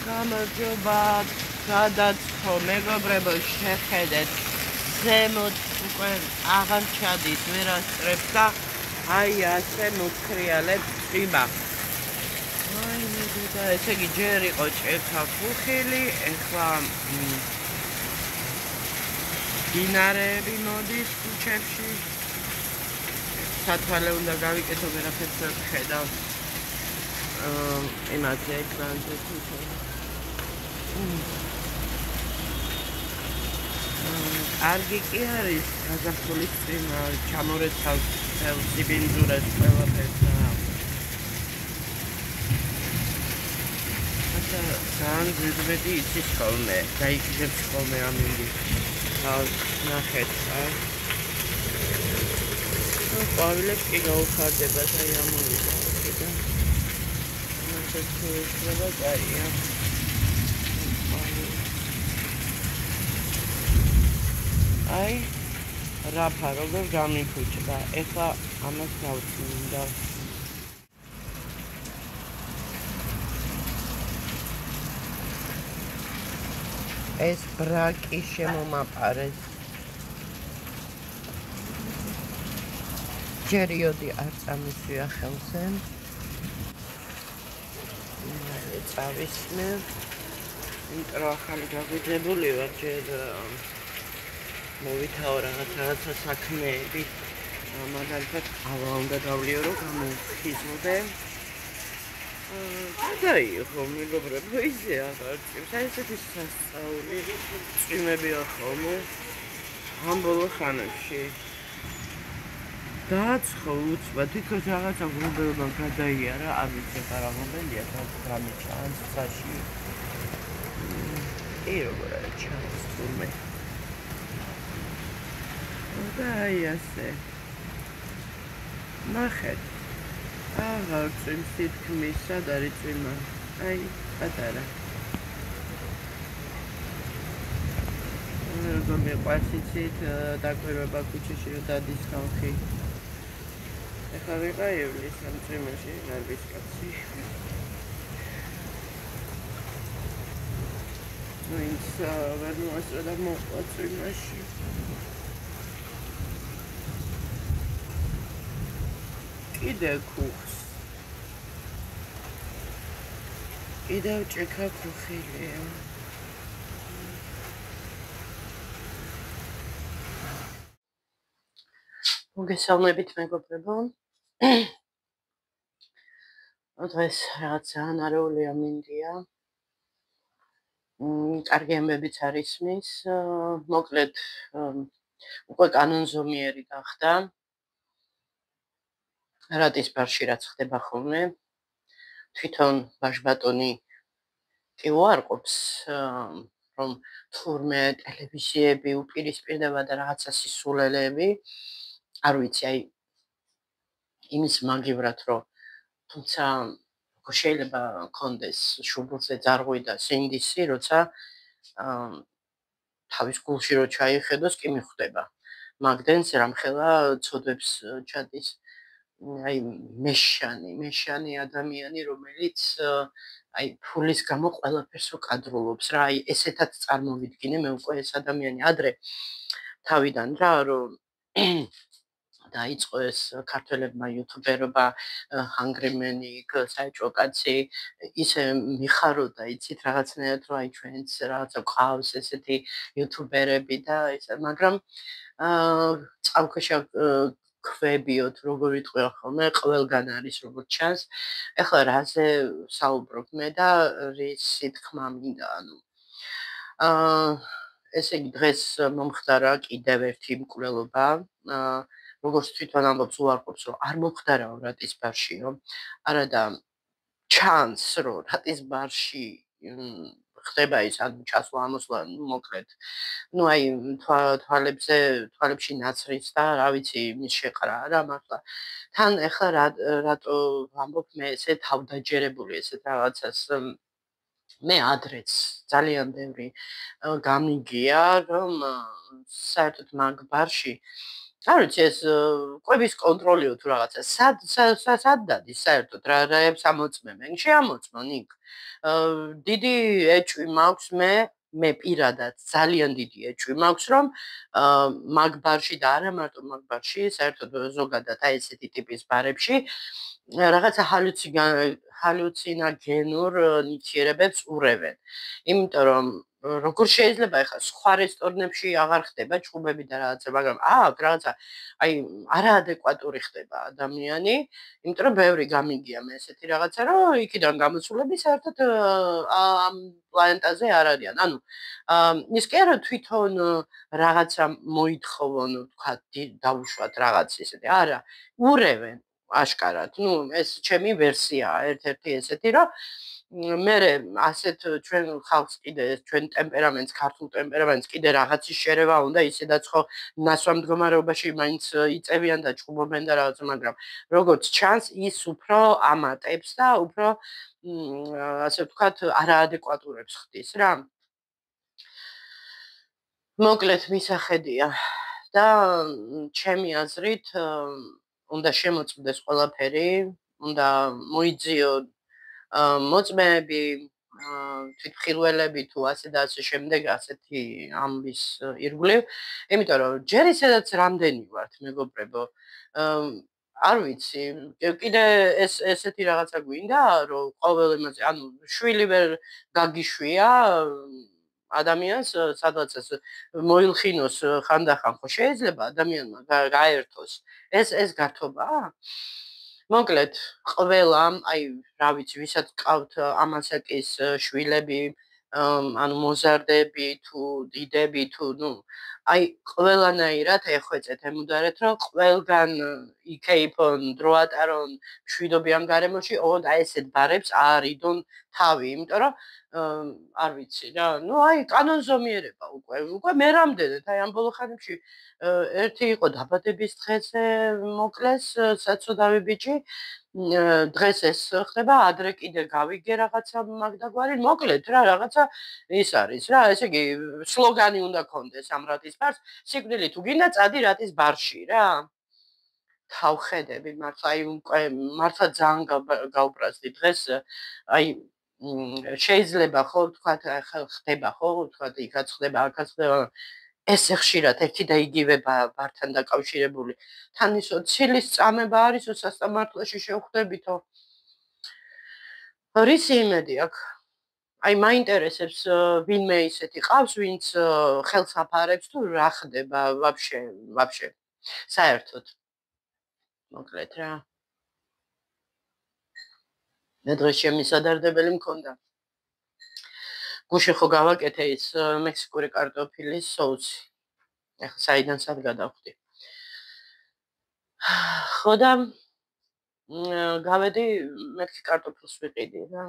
გამარჯობა, გადაწყო, მეგობრებო, შეხედეთ, ზემოთ უკვე აღარ ჩადის ვერასწრებს და აი ასე მუქრიალებს წვიმა. აი მეგობრებო, ესე იგი ჯერ იყო ჭექა ხუხილი, ეხლა დინარეები მოდის ქუჩებში. სათვალე უნდა გავიკეთო, ვერაფერს ვერ ხედავ. იმაზე ეკრანზე თვითონ. კარგი კი არის, გაზაფხულის წინ ჩამორეცავს სიბინძურას ყველაფერს და ძალიან ზედმეტი იცის ხოლმე, გაიგებს ხოლმე ამინდი. ნახეთ, ყვავილებს კი გაუხარდება და ამოვიდა და ნახეთ თუ ეშლება კაია. აი, რაფა როგორ გამიქუჩდა, ეხლა ამას დავწმინდა. ეს ბრაკი შემომაყარეს. ჯერიოდი არ წამისვია ხელზე. წავისმე. იმიტომ რომ ახალი გაგვიძებული ვარ, ჯერ მოვითაო რაღაცა საქმეები. მაგალითად, ყავა უნდა დავლიო, რომ გამოვხიზნოდე. გადაიღო, მეგობრებო, ისე აღარ წვიმს. აი ესეთი სასწაული წვიმებია ხოლმე ამ ბოლო ხანებში. დააცხო უცბად, თვითონ რაღაცა გრუბელმა გადაიარა, არ ვიცი რა მომდენია, გამიჩანს წაში. როგორ არის ჩანს თურმე. და აი ასე. ნახეთ. აღარ წვიმს თითქმის, სად არის წვიმა? აი, პატარა. როგორ მეყვარს იცით დაკვირვება ქუჩაში რომ დადის ხალხი. ეხლა ვიყავ ევლის ამ წვიმაში, ნარგის კაცი. ვინც ვერ მოასწრა მოყვა წვიმაში. კიდევ ქუხს. კიდევ ჭექა ხუხილია. მოგესალმებით მეგობრებო. დღეს რაღაც ძალიან არეული ამინდია. კარგი ამბებიც არ ისმის. მოკლედ უკვე კანონზომიერი გახდა. რატის ბარში რაც ხდება ხოლმე. თვითონ ბაშბატონი კი უარყოფს, რომ თურმე ტელევიზიები უპირისპირდება და რაღაცა სისულელეები. არ ვიცი, აი იმის მაგივრად, რომ თუმცა შეიძლება კონდეს შუბლზე ძარღვი და სინდისი, როცა თავის გულში რო ჩაიხედოს, კი მიხვდება. მაგდენს რამხელა ცოდვებს ჩადის. აი მეშანი ადამიანი, რომელიც აი ფულის გამო ყველაფერს უკადრულობს რა, აი ესეთაც წარმოვიდგინე მე უკვე ეს ადამიანი ადრე თავიდან რა, რომ დაიწყო ეს ქართველებმა იუთუბერობა, ჰანგრიმენი, საეჭვო კაცი, ისე მიხაროდა, იცით რაღაცნაირად, რომ აი ჩვენც რაღაცა ყავს ესეთი იუთუბერები და ისე, მაგრამ წყალქვეშა ქვებიოთ, როგორ ვიტყვი ხოლმე, ყველგან არის როგორც ჩანს. ეხლა რაზე საუბრობ მე და რისი თქმა მინდა, ანუ ესე იგი დღეს მომხდარა კიდევ ერთი მკვლელობა, როგორც თვითონ ამბობს უარყოფს, რომ არ მომხდარაო რატის ბარშიო, არადა ჩანს, რომ რატის ბარში ხდება ის ან ჩასვლა ამოსვლა, მოკლედ. ნუ აი თვალებში ნაცრიც და რა ვიცი, მის შეყრა რა მართლა. თან ეხლა რატო ვამბობ მე ესე თავდაჯერებული ესეთ რაღაცას მე ადრეც ძალიან ბევრი გამიგია, რომ საერთოდ მაგ ბარში არ ვიცი ეს კვების კონტროლიო თუ რაღაცა სად დადის საერთოდ რაებს ამოწმებენ შეამოწმონ იქ დიდი ეჭვი მაქვს მე პირადად ძალიან დიდი ეჭვი მაქვს რომ მაგ ბარში და არა მარტო მაგ ბარში საერთოდ ზოგადად აი ესეთი ტიპის ბარებში რაღაცა ჰალუცინოგენურ ნივთიერებებს ურევენ იმიტომ რომ როგორ შეიძლება ახლა სხვა რესტორნებში აღარ ხდება ჭუბები და რაღაცა მაგრამ აქ რაღაცა აი არაადეკვატური ხდება ადამიანი იმიტომ რომ ბევრი გამიგია მე ესეთი რაღაცა რომ იქიდან გამოსულები საერთოდ ამ პლანეტაზე არ არიან ანუ ის კი არა თვითონ რაღაცა მოითხოვონ თქვა დავუშვათ რაღაც ისეთი არა ურევენ აშკარად ნუ ეს ჩემი ვერსიაა ერთ-ერთი ესეთი რომ მე ასეთ ჩვენ ხალხს კიდე ჩვენ ტემპერამენტს ქართულ ტემპერამენტს კიდე რაღაცის შერევა უნდა ისედაც ხო ნასვა მდგომარეობაში მაინც იწევიან და ჭუბობენ და რაღაც მაგრამ როგორც ჩანს ის უფრო ამატებს და უფრო ასე ვთქვათ არაადეკვატურებს ხდის რა მოკლედ მისახედია და ჩემი აზრით უნდა შემოწმდეს ყველაფერი უნდა მოიძიო მოწმეები თვითმხილველები თუ ასე და ასე შემდეგ ასეთი ამბის ირგვლივ იმიტომ რომ ჯერ ისედაც რამდენი ვართ მეგობრებო არ ვიცი კიდე ესეთი რაღაცა გვინდა რომ ყოველ იმაზე ანუ შვილი ვერ გაგიშვია ადამიანს სადღაც მოილხინოს ხანდახან ხო შეიძლება ადამიანმა გაერთოს ეს გართობაა მოკლედ ყველამ აი რა ვიცი ვისაც ყავთ ამასაკის შვილები ანუ მოზარდები თუ დიდები თუ ნუ აი ყველანაირად ეხვეწეთ ემუდარეთ რომ ყველგან იქეიფონ დრო ატარონ მშვიდობიან გარემოში ოღონდ აი ესეთ ბარებს არიდონ თავი იმიტომ რომ არ ვიცი რა ნუ აი კანონზომიერება უკვე მე რამდენად აი ამ ბოლო ხანებში ერთი იყო დაბადების დღეზე მოკლეს საცოდავი ბიჭი დღეს ეს ხდება ადრე კიდე გავიგე რაღაცა მაგდაგვარი მოკლედ რა რაღაცა ის არის რა ესე იგი სლოგანი უნდა კონდეს ამ რატის ბარს სიკვდილი თუ გინდა წადი რატის ბარში რა თავხედები მართლა აი უკვე მართლა ძალიან გავბრაზდი დღეს აი შეიძლება ხო თქვათ ხდება ხო თქვათ იქაც ხდება აქაც ხდება ესე ხშირად ერთი და იგივე ბართან დაკავშირებული თან ისო ცილის წამება არისო სასამართლოში შევხვდებითო რისი იმედი აქვს აი მაინტერესებს ვინმე ისეთი ყავს ვინც ხელს აფარებს თუ რა ხდება ვაფშე საერთოდ მოკლედ რა მე დღეს ჩემი სადარდებელი მქონდა გუშინ ხო გავაკეთე ის მექსიკური კარტოფილის соуსი ეხლა საიდან სად გადავხდი ხო და გავედი მეთქი კარტოფილს ვიყიდი რა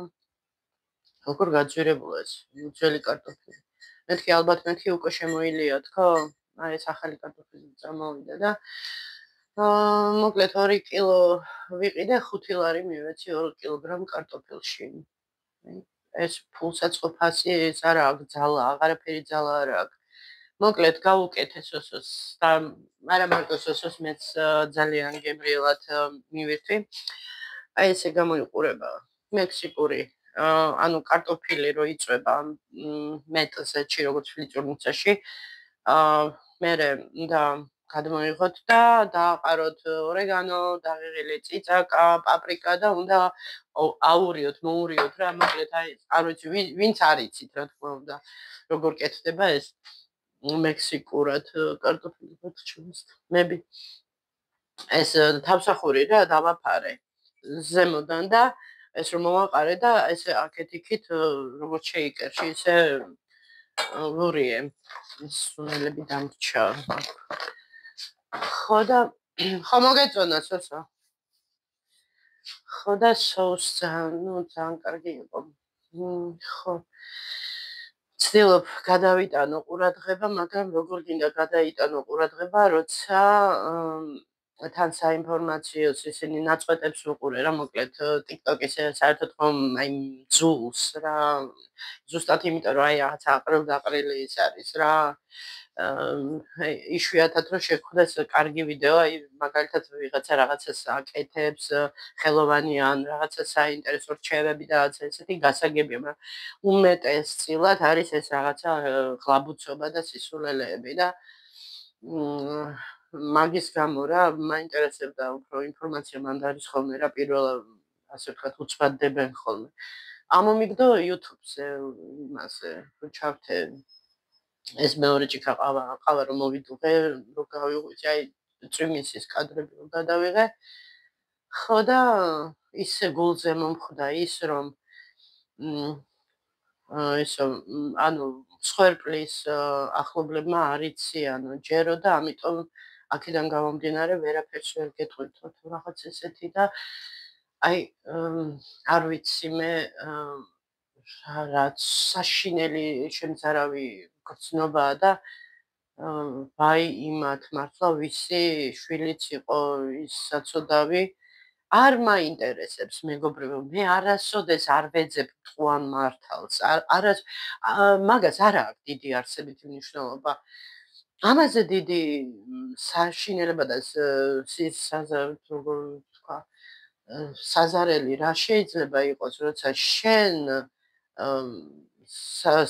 როგორ გაძვირებულა ეს ძველი კარტოფილი მეთქი ალბათ მეთქი უკვე შემოილია თქო აი ეს ახალი კარტოფილი წამოვიდა და მოკლედ 2 კილო ვიყიდე 5 ლარი მივეცი 2 კილოგრამ კარტოფილში ეს ფულსაწყობასი ეს არა აქვს ძალა აღარაფერი ძალა არ აქვს მოკლედ გავუკეთე სოსოს და არა მარტო სოსოს მეც ძალიან გემრიელად მივირთვი აი ესე გამოიყურება მექსიკური ანუ კარტოფილი რო იწვება მეტზეჩი როგორც ფლიწურნიცაში მე და გადმოიღოთ და დააყაროთ ორეგანო, დაღიღილი წიწაკა, პაპრიკა და უნდა აურიოთ, მოურიოთ რა, მოკლედ აი არ ვიცი ვინც არიცით რა თქმა უნდა როგორ კეთდება ეს მექსიკურად კარტოფილი ბოთჩუნის მები ეს თავსახური რა დავაფარე ზემოდან და ეს რომ მოვაყარე და ესე აქეთ იქით როგორც შეიკერში ისე ლურიე სუნელები დამრჩა ხო და ხო მოგეწონა სოსო ხო და соуს ძალიან კარგი იყო ხო ცდილობ გადავიტანო ყურადღება მაგრამ როგორ გინდა გადაიტანო ყურადღება როცა თან საინფორმაციოს ისინი ნაწყვეტებს უყურე რა მოკლედ TikTok-ის საერთოდ ხომ აი ძულს რა ზუსტად იმიტომ რომ აი რაღაც აყრილ-დაყრილი ის არის რა იშვიათად რომ შეხვდეს კარგი ვიდეო აი მაგალითად ვიღაცა რაღაცას აკეთებს ხელოვანი ან რაღაცა საინტერესო რჩევები და რაღაც ესეთი გასაგებია მაგრამ უმეტესწილად არის ეს რაღაცა ღლაბუცობა და სისულელეები და მაგის გამო რა მაინტერესებდა უფრო ინფორმაცია მანდ არის ხოლმე რა პირველ ასე ვთქვათ უცბადდებენ ხოლმე ამომიგდო YouTube-ზე იმაზე რომ ჩავთე ეს მეორე ჭიქა ყავა რომ მოვიდუღე რომ გავიღვიძე აი წვიმისის კადრები რომ გადავიღე ხო და ისე გულზე მომხვდა ის რომ ისო ანუ სხერპლის ახლობლებმა არ იციან ჯერო და ამიტომ აქედან გამომდინარე ვერაფერს ვერ გეტყვით თუ რაღაც ესეთი და აი არ ვიცი მე რაც საშინელი შემზარავი გრძნობაა და ვაი იმათ მართლა ვისი შვილიც იყო ის საწოდავი არ მაინტერესებს მეგობრებო მე არასოდეს არ ვეძებ ტყუან მართალს არას მაგას არ აქვს დიდი არსებითი მნიშვნელობა ამაზე დიდი საშინელება და როგორ ვთქვა საზარელი რა შეიძლება იყოს როცა შენ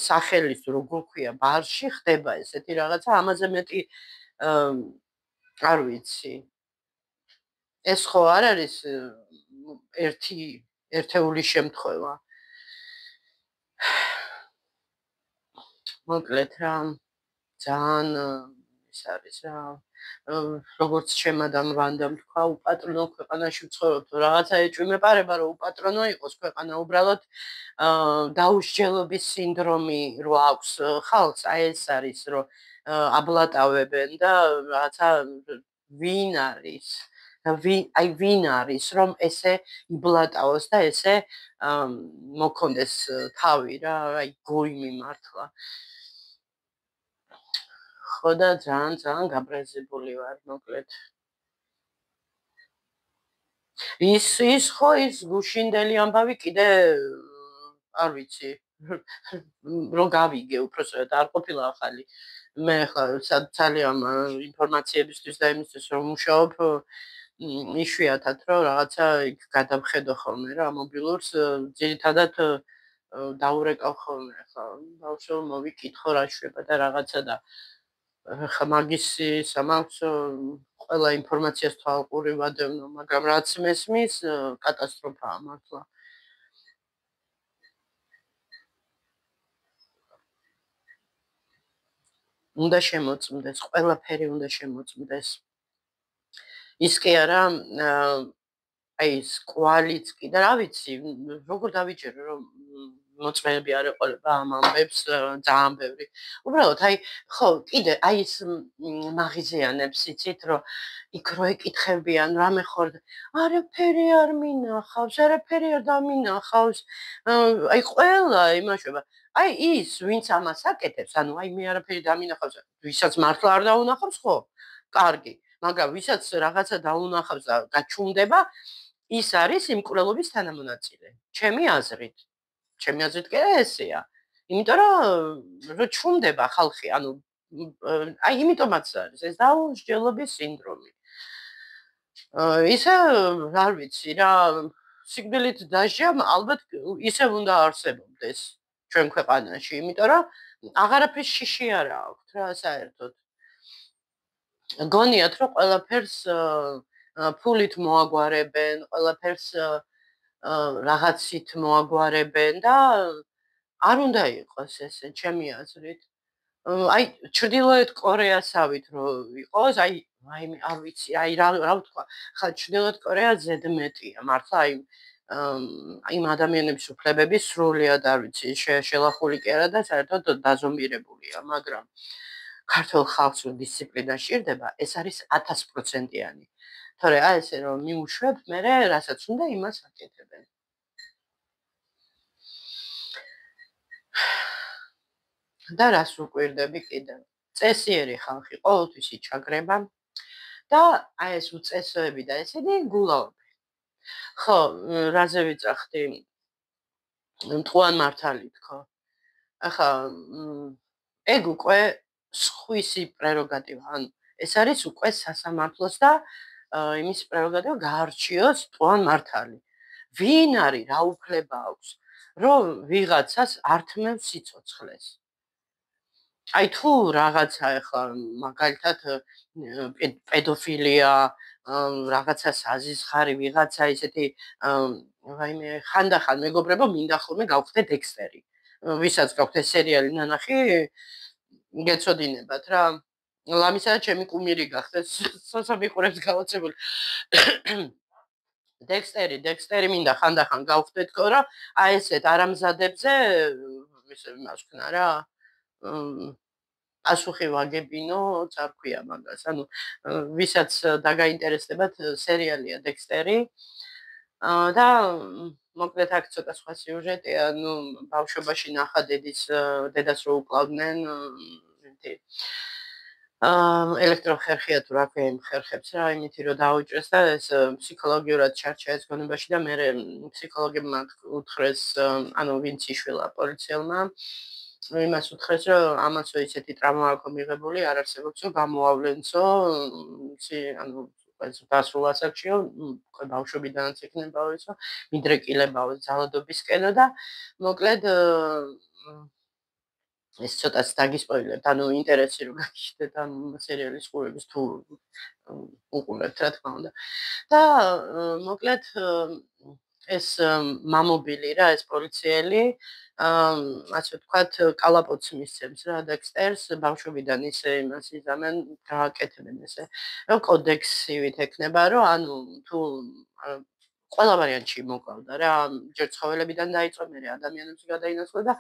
სახელის როგორ ქვია ბარში ხდება ესეთი რაღაცა ამაზე მეტი არ ვიცი ეს ხო არ არის ერთეული შემთხვევა მოკლედ რა ძალიან ის არის რა როგორც შემადამ ვანდამ თქვა უპატრონო ქვეყანაში ვცხოვრობ თუ რაღაცა ეჭვმეპარება რომ უპატრონო იყოს ქვეყანა უბრალოდ დაუსჯელობის სინდრომი რო აქვს ხალხს აი ეს არის რომ აბლატავებენ და რაღაცა ვინ არის ვინ არის რომ ესე იბლატაოს და ესე მოქონდეს თავი რა აი გოიმი მართლა ხო და ძალიან გაბრაზებული ვარ მოკლედ ის ხო ის გუშინდელი ამბავი კიდე არ ვიცი რომ გავიგე უბრალოდ არ ყოფილა ახალი მე ხა ძალიან ინფორმაციებისთვის და იმისთვის რომ მუშაობ იშვიათად რომ რაღაცა იქ გადავხედო ხოლმე რა მობილურს ძირითადად დაურეკავ ხოლმე ხა ბავშვო მოვიკითხო რა შვება და რაღაცა და ხა მაგისი სამაქვს ყველა ინფორმაციას თვალყური ვადევნო მაგრამ რაც მესმის კატასტროფაა მართლა უნდა შემოწმდეს ყველაფერი უნდა შემოწმდეს ის კი არა აი ეს კვალიც კი და რა ვიცი როგორ დავიჯერო რომ მოწმეები არ ეყოლება ამ ამბებს ძალიან ბევრი უბრალოდ აი ხო კიდე აი ეს მაღიზიანებს იცით რომ იქ რო ეკითხებიან რამე ხორ არაფერი არ მინახავს არაფერი არ დამინახავს აი ყველა იმაშობა აი ის ვინც ამას აკეთებს ანუ აი მე არაფერი დამინახავს ვისაც მართლა არ დაუნახავს ხო კარგი მაგრამ ვისაც რაღაცა დაუნახავს და გაჩუმდება ის არის იმ კვლელობის თანამონაწილე ჩემი აზრით კი ესეა იმიტომ რომ ჩუმდება ხალხი ანუ აი იმიტომაც არის ეს დაუსჯელობის სინდრომი ისე არ ვიცი რა სიკვდილით დაჟე ალბათ ისე უნდა არსებობდეს ჩვენ ქვეყანაში იმიტომ რომ აღარაფერს შიში არ აქვს რა საერთოდ გონიათ რომ ყველაფერს ფულით მოაგვარებენ ყველაფერს რაღაცით მოაგვარებენ და არ უნდა იყოს ესე ჩემი აზრით აი ჩრდილოეთ კორეასავით რო იყოს აი არ ვიცი აი რა ვთქვა ხა ჩრდილოეთ კორეა ზედმეტია მართლა აი იმ ადამიანების უფლებები სრულიად არ ვიცი შელახული კი არა და საერთოდ დაზომბირებულია მაგრამ ქართულ ხალხს რო დისციპლინა სჭირდება ეს არის 1000%-იანი თორე აი ესე რომ მიუშვებ მე რასაც უნდა იმას აკეთებენ და რას უკვირდები კიდე წესიერი ხალხი ყოველთვის იჩაგრება და აი ეს უწესოები და ესენი გულაობი. ხო, რაზე ვიძახდი? მტყუან მართალი თქო. ახლა ეგ უკვე სხვისი პრეროგატივა. ანუ ეს არის უკვე სასამართლოს და იმის პრეროგატივა გაარჩიოს მტყუან მართალი. ვინ არის, რა უფლება აქვს, რომ ვიღაცას ართმევს სიცოცხლეს. აი თუ რაღაცა ახლა მაგალითად პედოფილია, რაღაცას აზიზხარი ვიღაცა ისეთი ვაიმე ხანდახან მეგობრებო მინდა ხოლმე გავხდე დექსტერი. ვისაც გაქვთ ეს სერიალი ნანახი, გეცოდინებათ რა. ლამისა ჩემი კუმირი გახდეს, სამიყურებს გავაცებული. დექსტერი მინდა ხანდახან გავხდე თქო რა, აი ესეთ არამზადებზე ისე იმას ვქნა რა. პასუხი ვაგებინო, წარქვია მაგას. ანუ ვისაც დაგაინტერესდებათ სერიალია დექსტერი. და მოკლედ აქ ცოტა სხვა სიუჟეტია, ну, ბავშვობაში ნახა დედას რო უკლავდნენ ელექტროხერხია თუ რა ქვია იმ ხერხებს რა, იმითი რომ დაუჭრეს და ეს ფსიქოლოგიურად ჩარჩა ეს გონებაში და მე ფსიქოლოგებმა უთხრეს, ანუ ვინც იშვილა პოლიციელმა, იმას უთხრეს, რომ ამასო ისეთი ტრავმა აქვს მიღებული, არ არსებობს, რომ გამოავლენცო, ანუ დასრულ ასაკშიო, უკვე ბავშვობიდანაც იქნებაო ისო, მიდრეკილებაო ძალადობისკენო და მოკლედ ეს ცოტაც დაგისპოილერთ, ანუ ინტერესი რომ გაგიჩნდეთ ამ სერიალის ყურების თუ უყურებთ რა თქმა უნდა. და მოკლედ ეს მამობილი რა, ეს პოლიციელი, ასე ვთქვათ, კალაპოტს მისცემს რა დექსტერს, ბავშვობიდან ისე იმას იზამენ, გააკეთებენ ესე. რომ კოდექსივით ექნება, რომ ანუ თუ ყველა ვარიანტში მოკლავდა რა, ჯერ ცხოველებიდან დაიწყო, მერე ადამიანებში გადაინაცვლა და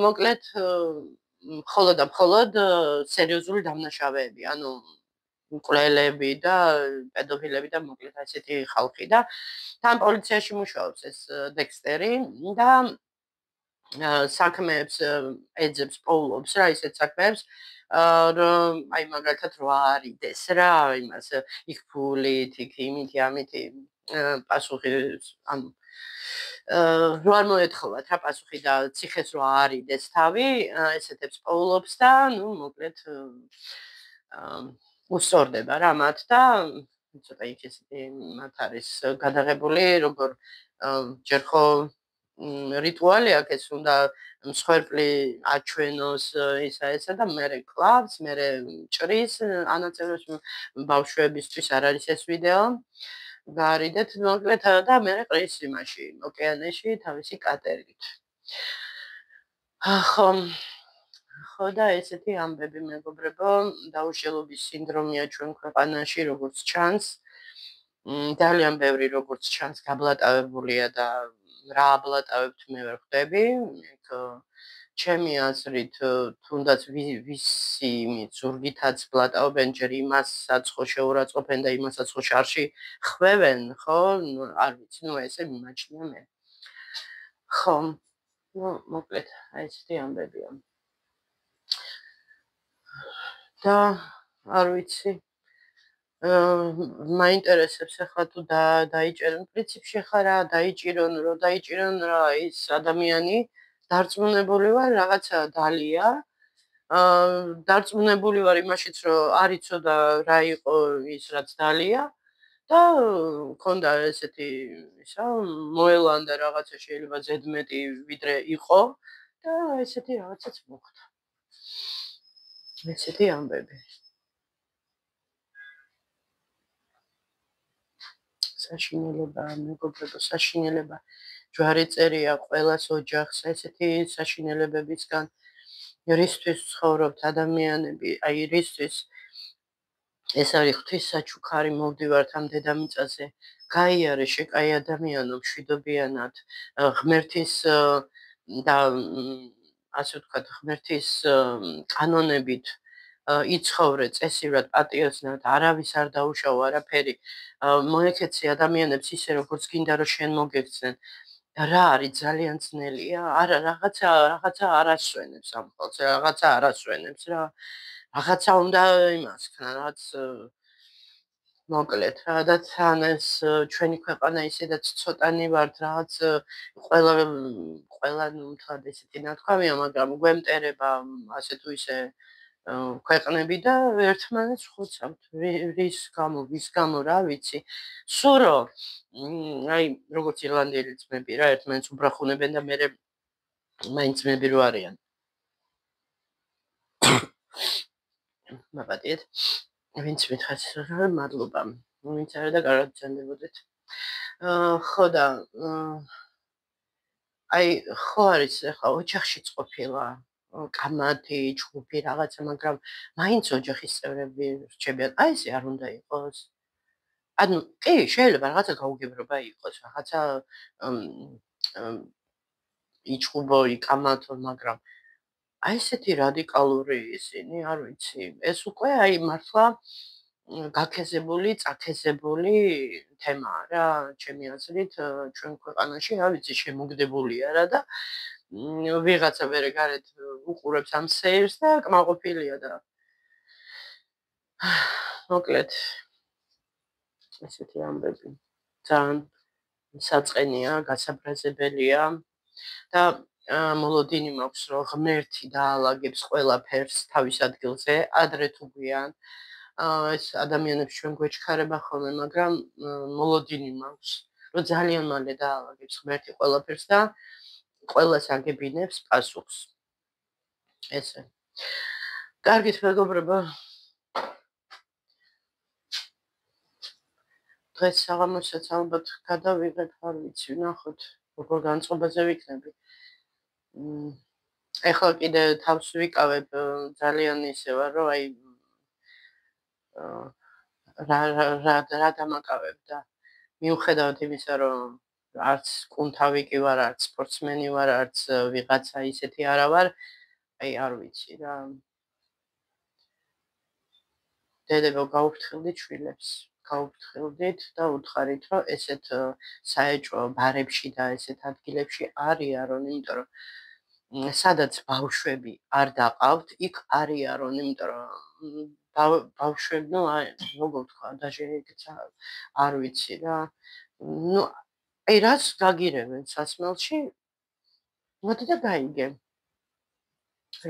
მოკლედ მხოლოდ და მხოლოდ სერიოზული დამნაშავეები, ანუ მკვლელები და პედოფილები და მოკლედ ასეთი ხალხი და თან პოლიციაში მუშაობს ეს დექსტერი და საქმეებს ეძებს, პოულობს რა ისეთ საქმეებს, რომ აი მაგალითად რა არიდეს რა, იმას იქ ფულით, იქ იმითი, ამითი პასუხი, ანუ რო არ მოეთხოვათ რა პასუხი და ციხეს რო არიდეს თავი, ესეთებს პოულობს და ნუ მოკლედ უსწორდება რა მათ და ცოტა იქ ესეთი მათ არის გადაღებული, როგორ ჯერ ხო რიტუალი აქვს, ეს უნდა მსხვერპლი აჩვენოს ისა ესა და მერე კლავს, მერე ჭრის ანაწევრებს ბავშვებისთვის არ არის ეს ვიდეო. გაარიდეთ მოკლედ და მერე ყრის იმაში, ოკეანეში თავისი კატერით. ხო და ესეთი ამბები მეგობრებო, დაუშალობის სინდრომია ჩვენ ქვეყანაში, როგორც ჩანს. ძალიან ბევრი როგორც ჩანს გაბლატავებულია და რა აბლატავებთ მე ვერ ხვდები. ჩემი აზრით, თუნდაც ვისი ზურგითაც ბლატავობენ, ჯერ იმასაც ხო შეურაცხყოფენ და იმასაც ხო შარში ხვევენ, ხო? არ ვიცი, ნუ ესე მიმაჩნია მე. ხო, ნუ მოკლედ, აი ესეთი ამბებია. და არ ვიცი. მაინტერესებს ახლა თუ დაიჭერენ პრინციპში ხა რა დაიჭირონ, რომ დაიჭირონ რა ის ადამიანი დარწმუნებული ვარ რაღაცა დალია. დარწმუნებული ვარ იმაშიც, რომ არ იცოდა რა იყო ის რაც დალია და მქონდა ესეთი ისა მოელანდა რაღაცა შეიძლება ზედმეტი ვიდრე იყო და ესეთი რაღაცაც მოხდა. ესეთი ამბები. საშინელება, მეგობრებო, საშინელება. ჯვარი წერია ყველას ოჯახს, ესეთი საშინელებებისგან რისთვის ცხოვრობთ ადამიანები, აი რისთვის ეს არის ღვთის საჩუქარი, მოვდივართ ამ დედამიწაზე, გაიარე შეკაი ადამიანო, მშვიდობიანად, ღმერთის და ასე ვთქვათ, ღმერთის კანონებით იცხოვრე წესივრად, პატიოსნად, არავის არ დაუშავო არაფერი. მოექეცი ადამიანებს ისე როგორც გინდა რომ შენ მოგექცნენ. რა არის ძალიან ძნელია? არა, რაღაცა არასვენებს ამ ხოლმე, რაღაცა არასვენებს რა. რაღაცა უნდა იმას ქნა, რაღაც მოკლედ რა და თან ეს ჩვენი ქვეყანა ისედაც ცოტანი ვართ რაღაც ყველა ნუ თქვათ ესეთი ნათქვამია, მაგრამ გვემტერება ასე თუ ისე ქვეყნები და ერთმანეთს ხოცავთ. რის გამო, ვის გამო, რა ვიცი. სულ რომ აი როგორც ირლანდიელი ძმები რა ერთმანეთს უბრახუნებენ და მერე მაინც ძმები რო არიან. მაპატიეთ. ვინც მითხარს რა მადლობა. ვინც არა და კარგად ძანდებოდეთ. ხო და აი ხო არის ახლა ოჯახშიც ყოფილა კამათი, ჯგუფი რაღაცა, მაგრამ მაინც ოჯახის წევრები რჩებიან. აი ესე არ უნდა იყოს. ანუ კი, შეიძლება რაღაცა გაუგებრობა იყოს, რაღაცა იჭუბო, იკამათო, მაგრამ აი ესეთი რადიკალური ისინი, არ ვიცი, ეს უკვე აი მართლა გაქეზებული, წაქეზებული თემაა რა, ჩემი აზრით, ჩვენ ქვეყანაში, რა ვიცი, შემოგდებულია რა და ვიღაცა მერე გარეთ უყურებს ამ სეირს და კმაყოფილია და მოკლედ ესეთი ამბები ძალიან საწყენია, გასაბრაზებელია და მოლოდინი მაქვს, რომ ღმერთი დაალაგებს ყველაფერს თავის ადგილზე, ადრე თუ გვიან. ეს ადამიანებს ჩვენ გვეჩქარება ხოლმე, მაგრამ მოლოდინი მაქვს, რომ ძალიან მალე დაალაგებს ღმერთი ყველაფერს და ყველას აგებინებს პასუხს. ესე. კარგით, მეგობრებო. დღეს საღამოსაც ალბათ გადავიღებ, არ ვიცი, ვნახოთ, როგორ განწყობაზე ვიქნები. ეხლა კიდე თავს ვიკავებ ძალიან ისე ვარ, რომ აი რა დამაკავებ და მიუხედავად იმისა, რომ არც კუნთავი კი ვარ, არც სპორტსმენი ვარ, არც ვიღაცა ისეთი არა ვარ, აი არ ვიცი რა. დედებო გაუფრთხილდით შვილებს, გაუფრთხილდით და უთხარით, რომ ესეთ საეჭვო ბარებში და ესეთ ადგილებში არ იარონ, იმიტომ რომ სადაც ბავშვები არ დაყავთ, იქ არ იარონ, იმიტომ რომ ბავშვები, ნუ აი როგორ თქვა, დაჟე არ ვიცი რა. ნუ აი რაც გაგირებენ სასმელში, მოდი და გაიგე.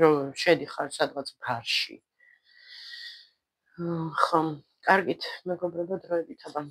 რომ შედიხარ სადღაც ბარში. ხო, კარგით, მეგობრებო, დროებით აბა.